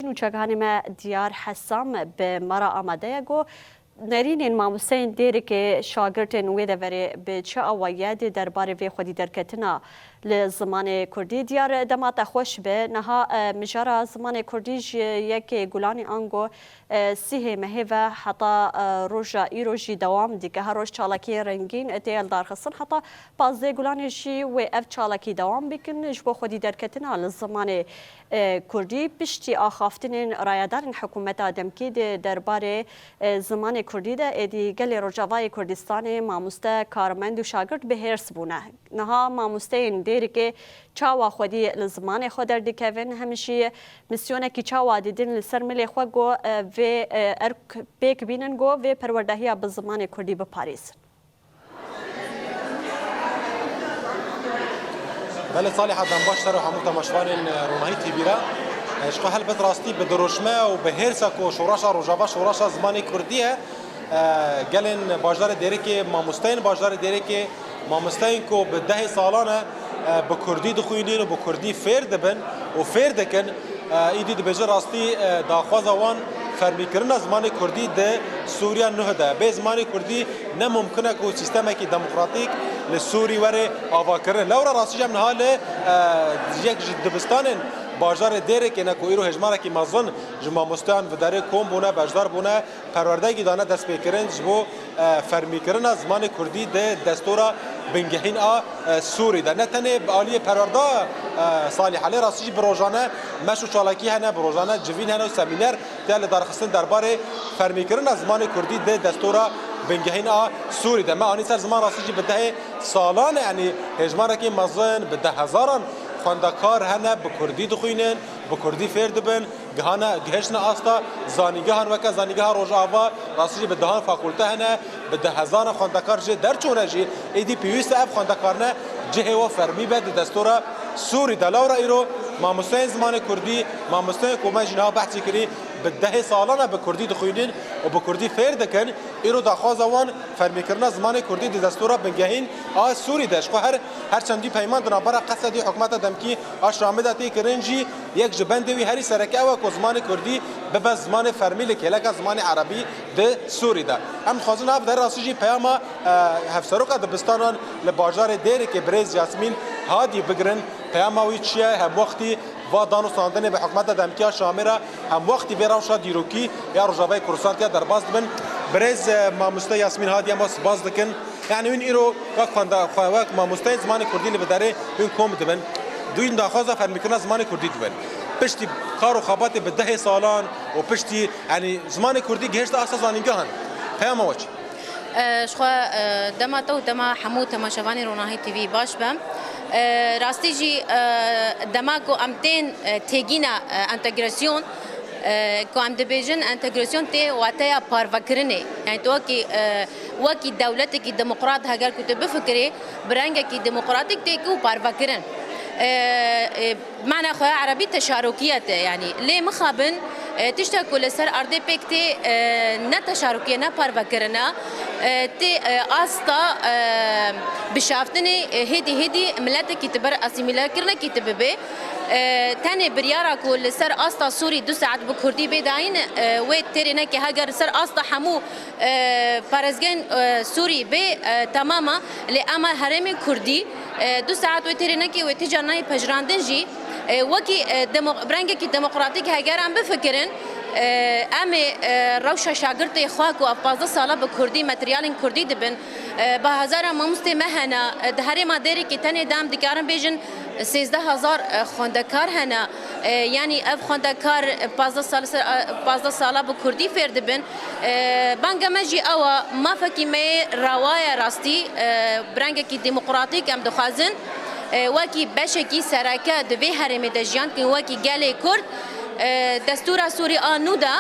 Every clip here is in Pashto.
و چگهانی ما دیار حسام به مرا آماده گو نرین ماموسین دیری که شاگردن ویده وری به چه آوایدی درباره وی خودی درکتنا لزمان کردی دیار دمات خوش به نها مجارا زمان کردیش یک گلانی آنگو سیه مهی و حتی روژا ایروژی دوام دیگه هر روز چالاکی رنگین اتیل دارخصن حتی پازده گلانیشی و اف چالاکی دوام بکن جبو خودی درکتنا لزمان کردی پشتی آخافتن رایدارن حکومت آدمکی درباره زمان کردی ده ادی گلی رجاوای کردستان ماموسته کارمند و شاگرد به هرس بونه نها ماموسته این دیری که چاوا خودی لزمان خود در دیکوین همیشه مسیونه که چاوا دیدن لسر ملی خود گو و ارک بیک بینن گو و پروردهی به زمان کردی به پاریس بله صالح دم باشتر و همون تماشوان رونایی تیویرا اشکو هل بد راستی به دروشمه و به هرسا کو شوراشا روجاوا شوراشا زمان کردیه گلن باجدار دیری که ماموستین باجدار دیری که ماموستین کو به 10 سالانه به کردی دخوینین و به کردی فیر دبن و فیر دکن ایدی دبیجه راستی داخواز وان فرمی کردن زمان کردی ده سوریا نه ده به زمان کردی نه ممکنه که سیستمی که دموکراتیک لسوری وره آوا کردن لورا راستی جمع حال یک دبستان باجدار دیره که نکو ایرو هجماره که مازن جمع مستان و داره کوم بونه باجدار بونه پروردگی دانه دست پیکرن جبو فرمی کردن زمان کردی ده دستورا بنگهین سوری ده نتنه عالی پروردا صالح علی راستی بروجانه مشو چالاکی هنه بروجانه جوین هنه و سمینر تل درخستن درباره فرمی کردن زمان کردی ده دستورا بنگهین سوری ده ما آنی سر زمان راستی به 10 سالان یعنی هجماره که مازن به 10,000 خواندکار هنه به کردی دخوینن به کردی فیر دبن گهانه گهشن آستا زانیگهان وکه زانیگه روز آوا راستی به دهان فاکولته هنه به 10,000 خواندکار جه در چونه جی ایدی پیوست اف خواندکارنه جه و فرمی بد دستورا سوری دلاورا ایرو ماموستین زمان کردی ماموستین کومه جنها بحثی کری به 10 سالانه به کردی دخوینن و به کردی فیر دکن ایرو داخواز وان فرمی کردن زمان کردی دستورا بنگهین سوری داشت هر چندی پیمان دنبال قصدی حکومت دمکی اشرامده تی کرنجی یک جبندوی هری سرکه و که زمان کردی به زمان فرمی لکلک زمان عربی ده سوری ده هم خوازن هف در راستی پیاما هفسروق دبستانان لباجار دیری که بریز یاسمین هادی بگرن پیاماوی چیه هم وقتی و دانو ساندن به حکومت دمکی شامره هم وقتی وراوشا دیروکی یا رجاوی کورسانتیا در باز بن بریز ماموسته یاسمین هادی هم باز دکن یعنی این ایرو وقت ماموسته زمان کردی لبداره این کوم دبن دوین داخوازه فرمی کردن زمان کردی دبن پشتی کار و خوابات به 10 سالان و پشتی یعنی زمان کردی گهشت اساس زانینگهان پیام وچ شخوا دما تو دما حمود تماشاوانی رونایی تیوی باش بم راستی جی دما کو امتن تگینا انتگراسیون کو ام دبیجن انتگراسیون ته واتیا پاروکرنه یعنی تو کی وکی دولت کی دموکرات هگر کو ته بفکری برنگ کی دموکراتیک ته کو پاروکرن معنى خواه عربي تشاركية يعني ليه مخابن تشتكوا لسر أرضي بيكتي نتشاركية نبارفكرنا تي أستا بشافتني هدي ملاتي كتبر أسيميلا كرنا كتبه تاني بريارا كل سر أستا سوري 2 ساعات بكردي بداين وترينا كهجر سر أستا حمو بارزجن سوري ب تماما لأما هرم كردي 2 ساعات وترينا كي وتجارنا بجراندن جي وكي برنگه كي ديمقراطيك هجر عم بفكرن امي روشا شاگرد خواك و 15 ساله به کردی متریال کردی دبن با هزار ماموست مهنا دهری ما دری که تنه دام دیکارن بیجن 13000 خوندکار هنا يعني اف خوندکار 15 ساله به کردی فیر دبن بانگه مجی او ما فکی می روايه راستي برنگه کی ديمقراطيك ام دخازن وکی بشکی سرکه دوی هرم دجیان که وکی گله کرد دستور سوری آنودا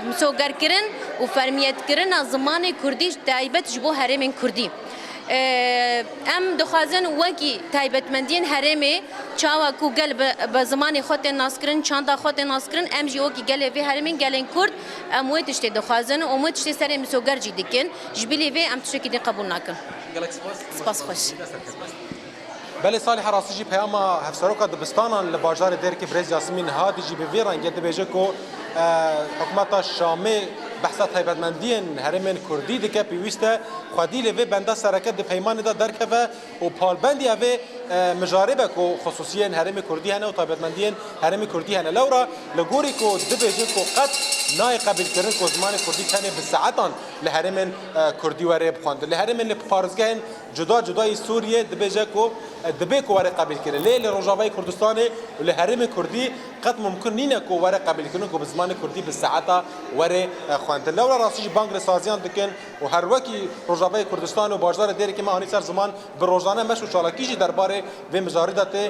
مسوگر کرن و فرمیت کرن زمان کردی تایبت جبو هرم کردی ام دخوازن وکی تایبت مندین هرمه چاوا کو گل به زمان خود ناسکرین چاندا خود ناسکرین ام جی وکی گل وی هرمین گلن کرد ام وی تشتی دخوازن و مو تشتی سر مسوگر جی دکن جبلی وی ام تشکی دی قبول نکن سپاس خوش بله صالح راستی جی پیام هفسروکا دبستان لباجار دیر که برز یاسمین هادی جی به ویران گرد بیجه کو حکومت شامی بحثات تایبەتمەندیên herêmên Kurdî dike pêwîst e xwedî lê vê benda sereket di peymanê de derkeve û palbendiya vê mijarê ku xusûsiyên herêmê Kurdî hene û taybetmendiyên herêmê Kurdî hene. Lewra li gorî ku dibêjin ku qet nayê qebîlkirin ku zimanê Kurdî tenê bi saetan li herêmên Kurdî were bixwandin. Li herêmên li parêzgehên cuda cudayî Sûriyê dibêje ku dibê ku were qebîlkirin. Lê li Rojavayê Kurdistanê û li herêmê Kurdî qet mumkin nîne ku were qebîlkirin ku bi zimanê Kurdî bi saeta were xwendin. Lewra rastî jî bang li saziyan dikin û her wekî Rojavayê Kurdistan û bajarê Dêrikê me anî ser ziman bi rojane meş û çalakî jî derbarê vê mijarî de tê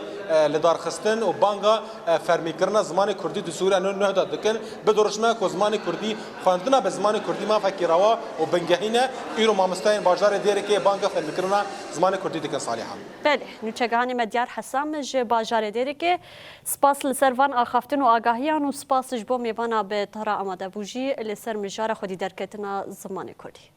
li darxistin û banga fermîkirina zimanê Kurdî di Sûriya nû de dikin. Bi duruşme ku zimanê Kurdî xwendina bi zimanê Kurdî mafekî rewa û bingehîne îro mamosteyên bajarê Dêrikê banga fermîkirina zimanê Kurdî dikin Saliha. Belê nûçegehanê me Diyar Hesam ji bajarê Dêrikê spas li ser van axaftin û agahiyan û spas ji bo mêvana bi tara amadebû jî li ser mijara xwedî derketina zimanê Kurdî.